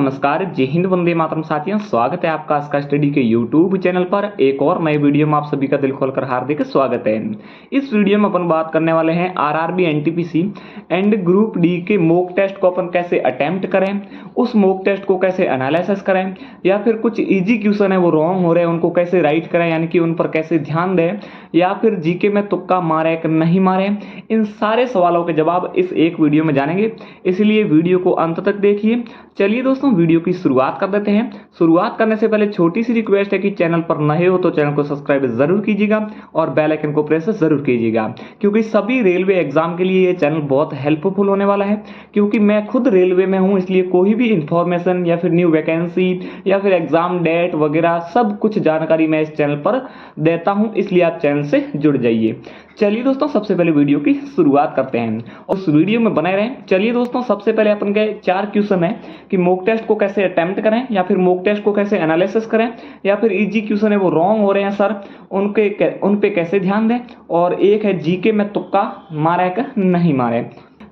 नमस्कार, जय हिंद, वंदे मातरम साथियों। स्वागत है आपका आज का स्टडी के यूट्यूब चैनल पर एक और नए वीडियो में आप सभी का दिल खोलकर हार्दिक स्वागत है। इस वीडियो में अपन बात करने वाले हैं RRB NTPC and group D के मॉक टेस्ट को अपन कैसे अटेम्प्ट करें, उस मॉक टेस्ट को कैसे एनालिसिस करें, या फिर कुछ इजी क्वेश्चन है वो रॉन्ग हो रहे हैं उनको कैसे राइट करें, यानी कि उन पर कैसे ध्यान दें, या फिर जीके में तुक्का मारे कि नहीं मारे। इन सारे सवालों के जवाब इस एक वीडियो में जानेंगे, इसलिए वीडियो को अंत तक देखिए। चलिए दोस्तों, वीडियो की शुरुआत कर देते हैं। शुरुआत करने से पहले छोटी सी रिक्वेस्ट है कि चैनल पर नए हो तो चैनल को सब्सक्राइब जरूर कीजिएगा और बेल आइकन को प्रेस जरूर कीजिएगा, क्योंकि सभी रेलवे एग्जाम के लिए ये चैनल बहुत हेल्पफुल होने वाला है। क्योंकि मैं खुद रेलवे में हूं, इसलिए कोई भी इंफॉर्मेशन या फिर न्यू वैकेंसी या फिर एग्जाम डेट वगैरह सब कुछ जानकारी मैं इस चैनल पर देता हूं, इसलिए आप चैनल से जुड़ जाइए। चलिए दोस्तों, सबसे पहले वीडियो की शुरुआत करते हैं और उस वीडियो में बने रहें। चलिए दोस्तों, सबसे पहले अपन के 4 क्वेश्चन है कि मॉक टेस्ट को कैसे अटेम्प्ट करें, या फिर मॉक टेस्ट को कैसे एनालिसिस करें, या फिर इजी क्वेश्चन है वो रॉन्ग हो रहे हैं सर उन पे कैसे ध्यान दें, और एक है जीके में तुक्का मारे का नहीं मारे।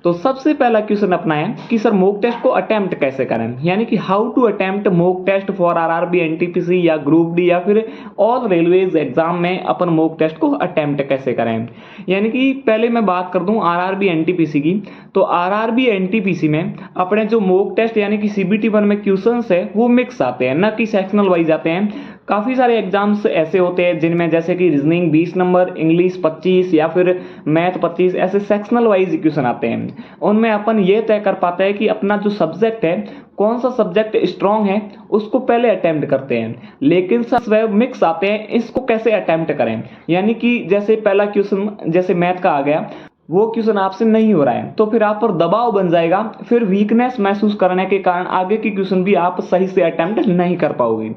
तो सबसे पहला क्वेश्चन अपना है कि सर मॉक टेस्ट को अटेम्प्ट कैसे करें, यानी कि how to attempt mock test for RRB NTPC या ग्रुप डी या फिर ऑल रेलवेज एग्जाम में अपन मॉक टेस्ट को अटेम्प्ट कैसे करें। यानी कि पहले मैं बात कर दूं आरआरबी एनटीपीसी की, तो आरआरबी एनटीपीसी में अपने जो मॉक टेस्ट यानी कि सीबीटी 1 में क्वेश्चंस है वो मिक्स आते हैं, न कि सेक्शनल वाइज आते हैं। काफ़ी सारे एग्जाम्स ऐसे होते हैं जिनमें जैसे कि रीजनिंग 20 नंबर, इंग्लिश 25 या फिर मैथ 25, ऐसे सेक्शनल वाइज क्वेश्चन आते हैं। उनमें अपन ये तय कर पाते हैं कि अपना जो सब्जेक्ट है, कौन सा सब्जेक्ट स्ट्रांग है, उसको पहले अटेम्प्ट करते हैं। लेकिन सब मिक्स आते हैं, इसको कैसे अटेम्प्ट करें। यानी कि जैसे पहला क्वेश्चन जैसे मैथ का आ गया, वो क्वेश्चन आपसे नहीं हो रहा है तो फिर आप पर दबाव बन जाएगा, फिर वीकनेस महसूस करने के कारण आगे की क्वेश्चन भी आप सही से अटेम्प्ट नहीं कर पाओगे।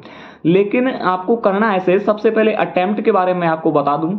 लेकिन आपको करना ऐसे, सबसे पहले अटेम्प्ट के बारे में आपको बता दूं,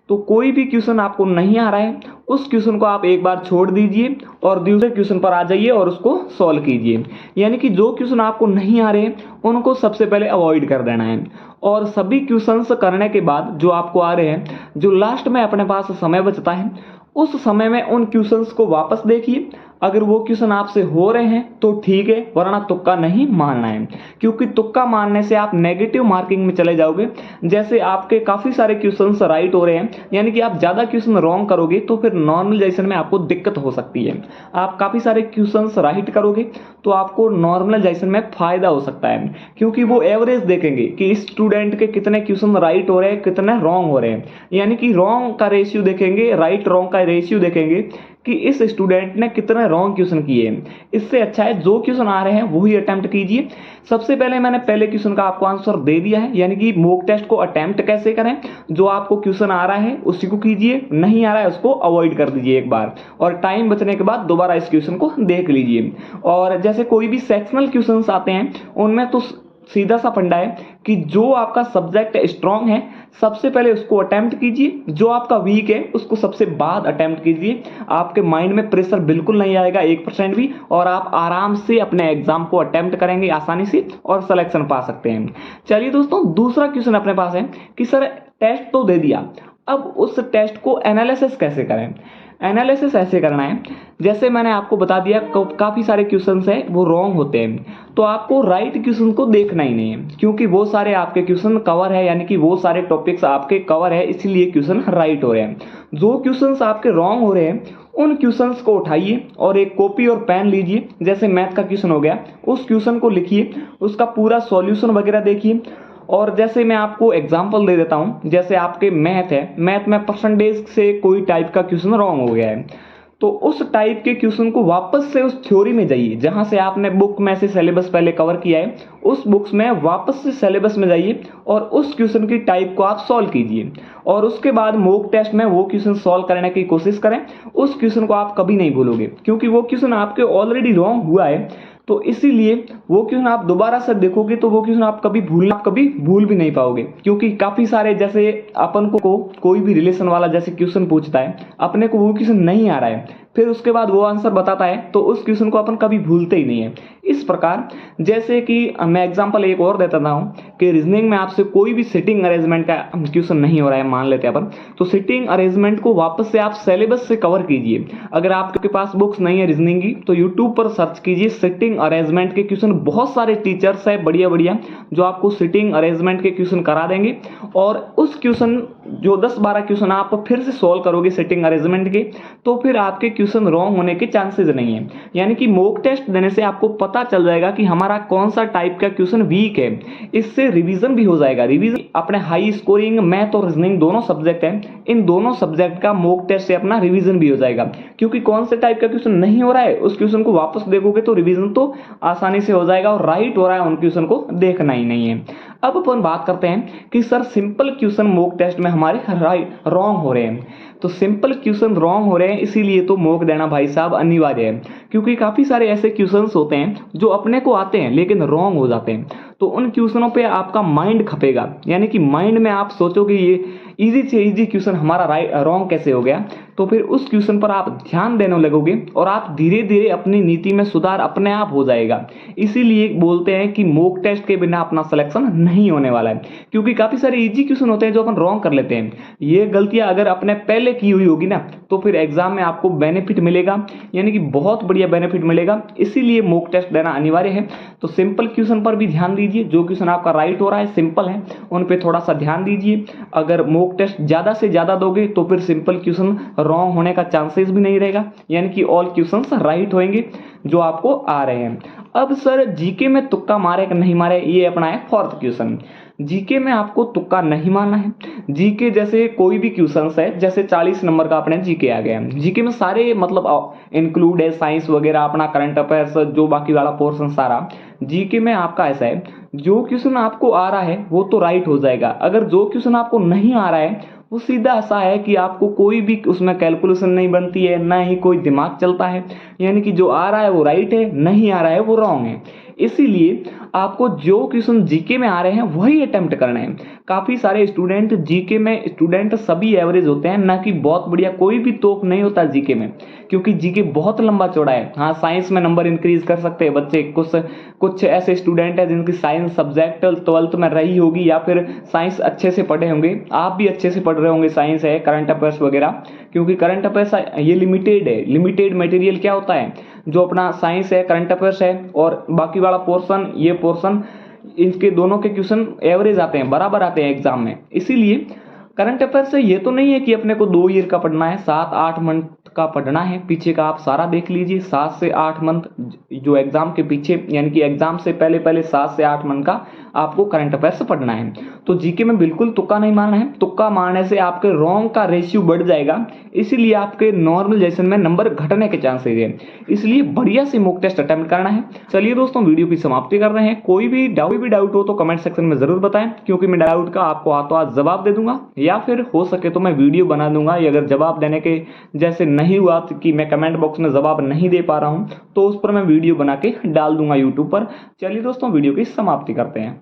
तो कोई भी क्वेश्चन आपको नहीं आ रहा है उस क्वेश्चन को आप एक बार छोड़ दीजिए और दूसरे क्वेश्चन पर आ जाइए और उसको सॉल्व कीजिए। यानी कि जो क्वेश्चन आपको नहीं आ रहे उनको सबसे पहले अवॉइड कर देना है, और सभी क्वेश्चंस करने के बाद जो आपको आ रहे हैं, जो लास्ट में अपने पास समय बचता है, उस समय में उन क्वेश्चंस को वापस देखिए। अगर वो क्वेश्चन आपसे हो रहे हैं तो ठीक है, वरना तुक्का नहीं मारना है, क्योंकि तुक्का मारने से आप नेगेटिव मार्किंग में चले जाओगे। जैसे आपके काफ़ी सारे क्वेश्चंस राइट हो रहे हैं, यानी कि आप ज़्यादा क्वेश्चन रॉन्ग करोगे तो फिर नॉर्मलाइजेशन में आपको दिक्कत हो सकती है। आप काफ़ी सारे क्वेश्चंस राइट करोगे तो आपको नॉर्मलाइजेशन में फ़ायदा हो सकता है, क्योंकि वो एवरेज देखेंगे कि इस स्टूडेंट के कितने क्वेश्चन राइट हो रहे हैं, कितने रॉन्ग हो रहे हैं। यानी कि रॉन्ग का रेशियो देखेंगे, राइट रॉन्ग का रेशियो देखेंगे कि इस स्टूडेंट ने कितने रॉन्ग क्वेश्चन किए हैं। इससे अच्छा है जो क्वेश्चन आ रहे हैं वही अटेम्प्ट कीजिए। सबसे पहले मैंने पहले क्वेश्चन का आपको आंसर दे दिया है, यानी कि मॉक टेस्ट को अटेम्प्ट कैसे करें। जो आपको क्वेश्चन आ रहा है उसी को कीजिए, नहीं आ रहा है उसको अवॉइड कर दीजिए एक बार, और टाइम बचने के बाद दोबारा इस क्वेश्चन को देख लीजिए। और जैसे कोई भी सेक्शनल क्वेश्चन आते हैं उनमें तो सीधा सा फंडा है कि जो आपका सब्जेक्ट स्ट्रांग है सबसे पहले उसको अटेम्प्ट कीजिए, जो आपका वीक है उसको सबसे बाद अटेम्प्ट कीजिए। आपके माइंड में प्रेशर बिल्कुल नहीं आएगा 1% भी, और आप आराम से अपने एग्जाम को अटेम्प्ट करेंगे आसानी से और सिलेक्शन पा सकते हैं। चलिए दोस्तों, दूसरा क्वेश्चन अपने पास है कि सर टेस्ट तो दे दिया, अब उस टेस्ट को एनालिसिस कैसे करें। एनालिसिस ऐसे करना है, जैसे मैंने आपको बता दिया काफ़ी सारे क्वेश्चंस हैं वो रॉन्ग होते हैं, तो आपको राइट क्वेश्चन को देखना ही नहीं है, क्योंकि वो सारे आपके क्वेश्चन कवर है, यानी कि वो सारे टॉपिक्स आपके कवर है, इसीलिए क्वेश्चन राइट हो रहे हैं। जो क्वेश्चंस आपके रॉन्ग हो रहे हैं उन क्वेश्चंस को उठाइए और एक कॉपी और पेन लीजिए। जैसे मैथ का क्वेश्चन हो गया, उस क्वेश्चन को लिखिए, उसका पूरा सॉल्यूशन वगैरह देखिए। और जैसे मैं आपको एग्जांपल दे देता हूं, जैसे आपके मैथ है, मैथ में परसेंटेज से कोई टाइप का क्वेश्चन रॉन्ग हो गया है, तो उस टाइप के क्वेश्चन को वापस से उस थ्योरी में जाइए जहां से आपने बुक में से सिलेबस पहले कवर किया है, उस बुक्स में वापस से सिलेबस में जाइए और उस क्वेश्चन की टाइप को आप सॉल्व कीजिए, और उसके बाद मॉक टेस्ट में वो क्वेश्चन सॉल्व करने की कोशिश करें। उस क्वेश्चन को आप कभी नहीं भूलोगे, क्योंकि वो क्वेश्चन आपके ऑलरेडी रॉन्ग हुआ है, तो इसीलिए वो क्वेश्चन आप दोबारा से देखोगे तो वो क्वेश्चन आप कभी भूल भी नहीं पाओगे। क्योंकि काफी सारे जैसे अपन को कोई भी रिलेशन वाला जैसे क्वेश्चन पूछता है, अपने को वो क्वेश्चन नहीं आ रहा है, फिर उसके बाद वो आंसर बताता है, तो उस क्वेश्चन को अपन कभी भूलते ही नहीं है। इस प्रकार जैसे कि मैं एग्जांपल एक और देता हूँ कि रीजनिंग में आपसे कोई भी सिटिंग अरेंजमेंट का क्वेश्चन नहीं हो रहा है, मान लेते हैं अपन, तो सिटिंग अरेंजमेंट को वापस से आप सिलेबस से कवर कीजिए। अगर आपके पास बुक्स नहीं है रीजनिंग की तो यूट्यूब पर सर्च कीजिए सिटिंग अरेंजमेंट के क्वेश्चन बहुत सारे टीचर्स है बढ़िया बढ़िया जो आपको सिटिंग अरेंजमेंट के क्वेश्चन करा देंगे, और उस क्वेश्चन जो 10-12 क्वेश्चन आप फिर से सॉल्व करोगे सिटिंग अरेंजमेंट के, तो फिर आपके क्वेश्चन रॉन्ग होने के चांसेस नहीं है। यानी कि मॉक टेस्ट देने से आपको पता चल जाएगा कि हमारा कौन सा टाइप का क्वेश्चन वीक है। इससे रिवीजन भी हो जाएगा। रिवीजन अपने हाई स्कोरिंग मैथ और रीजनिंग दोनों सब्जेक्ट हैं, इन दोनों सब्जेक्ट का मॉक टेस्ट से अपना रिवीजन भी हो जाएगा। क्योंकि कौन से टाइप का क्वेश्चन नहीं हो रहा है उस क्वेश्चन को वापस देखोगे तो रिवीजन तो आसानी से हो जाएगा, और राइट हो रहा है उन क्वेश्चन को देखना ही नहीं है। अब अपन बात करते हैं कि sir simple question mock test में हमारे रॉन्ग हो रहे हैं। तो सिंपल क्वेश्चन रॉन्ग हो रहे हैं, इसीलिए तो मॉक देना भाई साहब अनिवार्य है। क्योंकि काफी सारे ऐसे क्वेश्चंस होते हैं जो अपने को आते हैं लेकिन रॉन्ग हो जाते हैं, तो उन क्वेश्चनों पे आपका माइंड खपेगा। यानी कि माइंड में आप सोचोगे ये इजी से इजी क्वेश्चन हमारा रॉन्ग कैसे हो गया, तो फिर उस क्वेश्चन पर आप ध्यान देने लगोगे और आप धीरे धीरे अपनी नीति में सुधार अपने आप हो जाएगा। इसीलिए बोलते हैं कि मॉक टेस्ट के बिना अपना सिलेक्शन नहीं होने वाला है। क्योंकि काफी सारे इजी क्वेश्चन होते हैं जो अपन रॉन्ग कर लेते हैं। ये गलतियां अगर अपने पहले की हुई होगी ना तो फिर एग्जाम में आपको बेनिफिट मिलेगा, यानी कि बहुत बढ़िया बेनिफिट मिलेगा। इसीलिए मॉक टेस्ट देना अनिवार्य है। तो सिंपल क्वेश्चन पर भी ध्यान दीजिए, जो क्वेश्चन आपका राइट हो रहा है सिंपल है उन पे थोड़ा सा ध्यान दीजिए। अगर मॉक टेस्ट ज्यादा से ज्यादा दोगे तो फिर सिंपल क्वेश्चन रॉन्ग होने का चांसेस भी नहीं रहेगा, यानी कि ऑल क्वेश्चंस राइट होंगे जो आपको आ रहे हैं। अब सर जीके में तुक्का मारे कि नहीं मारे, ये अपना है फोर्थ क्वेश्चन। जीके में आपको तुक्का नहीं मारना है। जीके जैसे कोई भी क्वेश्चन है, जैसे 40 नंबर का अपने जीके आ गया, जीके में सारे मतलब इंक्लूड है साइंस वगैरह, अपना करंट अफेयर्स जो बाकी वाला पोर्शन सारा। जीके में आपका ऐसा है जो क्वेश्चन आपको आ रहा है वो तो राइट हो जाएगा, अगर जो क्वेश्चन आपको नहीं आ रहा है वो सीधा ऐसा है कि आपको कोई भी उसमें कैलकुलेशन नहीं बनती है, ना ही कोई दिमाग चलता है। यानी कि जो आ रहा है वो राइट है, नहीं आ रहा है वो रॉन्ग है। इसीलिए आपको जो क्वेश्चन जीके में आ रहे हैं वही अटेम्प्ट करना है। काफी सारे स्टूडेंट जीके में स्टूडेंट सभी एवरेज होते हैं, ना कि बहुत बढ़िया कोई भी तोप नहीं होता जीके में, क्योंकि जीके बहुत लंबा चौड़ा है। हाँ, साइंस में नंबर इंक्रीज कर सकते हैं बच्चे, कुछ ऐसे स्टूडेंट है जिनकी साइंस सब्जेक्ट 12th में रही होगी या फिर साइंस अच्छे से पढ़े होंगे, आप भी अच्छे से पढ़ रहे होंगे साइंस है, करंट अफेयर्स वगैरह। क्योंकि करंट अफेयर्स ये लिमिटेड है, लिमिटेड मटेरियल क्या होता है, जो अपना साइंस है करंट अफेयर्स है और बाकी वाला पोर्शन, ये पोर्शन, इनके दोनों के क्वेश्चन एवरेज आते हैं, बराबर आते हैं एग्जाम में। इसीलिए करंट अफेयर्स से ये तो नहीं है कि अपने को 2 ईयर का पढ़ना है, 7-8 मंथ का पढ़ना है। पीछे का आप सारा देख लीजिए, 7 से 8 मंथ जो एग्जाम के पीछे, यानी कि एग्जाम से पहले पहले 7 से 8 मंथ का आपको करंट अफेयर्स पढ़ना है। तो जीके में बिल्कुल तुक्का नहीं मारना है। तुक्का मारने से आपके रॉन्ग का रेशियो बढ़ जाएगा, इसीलिए आपके नॉर्मलाइजेशन में नंबर घटने के चांसेस है। इसलिए बढ़िया से मॉक टेस्ट अटेम्प्ट करना है। चलिए दोस्तों, वीडियो की समाप्ति कर रहे हैं। कोई भी डाउट हो तो कमेंट सेक्शन में जरूर बताएं, क्योंकि मैं डाउट का आपको हाथों हाथ जवाब दे दूंगा, या फिर हो सके तो मैं वीडियो बना दूंगा। अगर जवाब देने के जैसे नहीं हुआ कि मैं कमेंट बॉक्स में जवाब नहीं दे पा रहा हूं तो उस पर मैं वीडियो बना के डाल दूंगा यूट्यूब पर। चलिए दोस्तों, वीडियो की समाप्ति करते हैं।